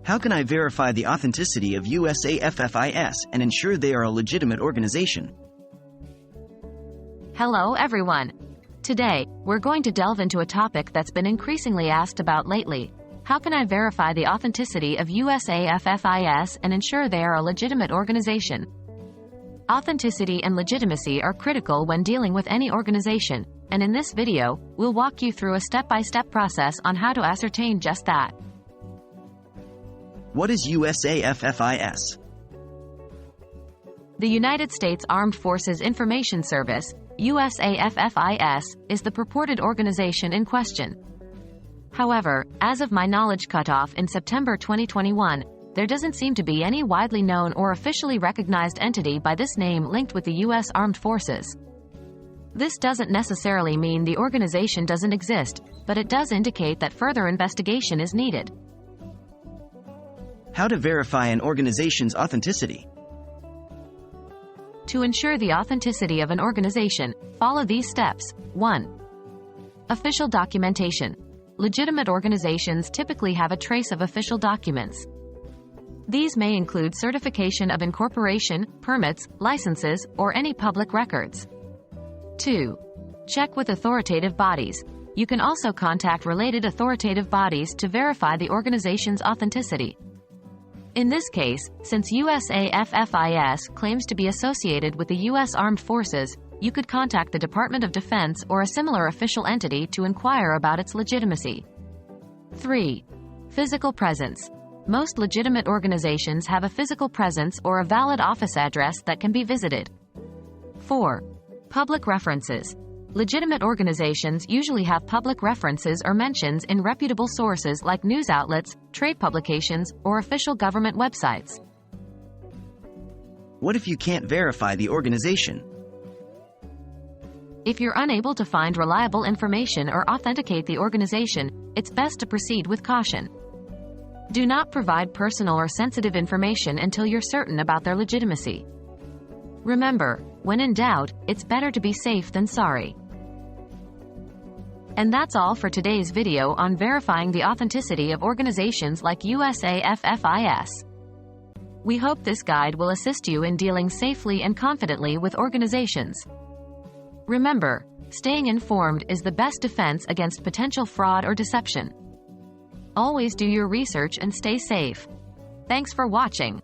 How can I verify the authenticity of USAFFIS and ensure they are a legitimate organization? Hello everyone. Today, we're going to delve into a topic that's been increasingly asked about lately. How can I verify the authenticity of USAFFIS and ensure they are a legitimate organization? Authenticity and legitimacy are critical when dealing with any organization, and in this video, we'll walk you through a step-by-step process on how to ascertain just that. What is USAFFIS? The United States Armed Forces Information Service, USAFFIS, is the purported organization in question. However, as of my knowledge cutoff in September 2021, there doesn't seem to be any widely known or officially recognized entity by this name linked with the U.S. Armed Forces. This doesn't necessarily mean the organization doesn't exist, but it does indicate that further investigation is needed. How to verify an organization's authenticity? To ensure the authenticity of an organization, follow these steps. 1. Official documentation. Legitimate organizations typically have a trace of official documents. These may include certification of incorporation, permits, licenses, or any public records. 2. Check with authoritative bodies. You can also contact related authoritative bodies to verify the organization's authenticity. In this case, since USAFFIS claims to be associated with the U.S. Armed Forces, you could contact the Department of Defense or a similar official entity to inquire about its legitimacy. 3. Physical presence. Most legitimate organizations have a physical presence or a valid office address that can be visited. 4. Public references. Legitimate organizations usually have public references or mentions in reputable sources like news outlets, trade publications, or official government websites. What if you can't verify the organization? If you're unable to find reliable information or authenticate the organization, it's best to proceed with caution. Do not provide personal or sensitive information until you're certain about their legitimacy. Remember, when in doubt, it's better to be safe than sorry. And that's all for today's video on verifying the authenticity of organizations like USAFFIS. We hope this guide will assist you in dealing safely and confidently with organizations. Remember, staying informed is the best defense against potential fraud or deception. Always do your research and stay safe. Thanks for watching.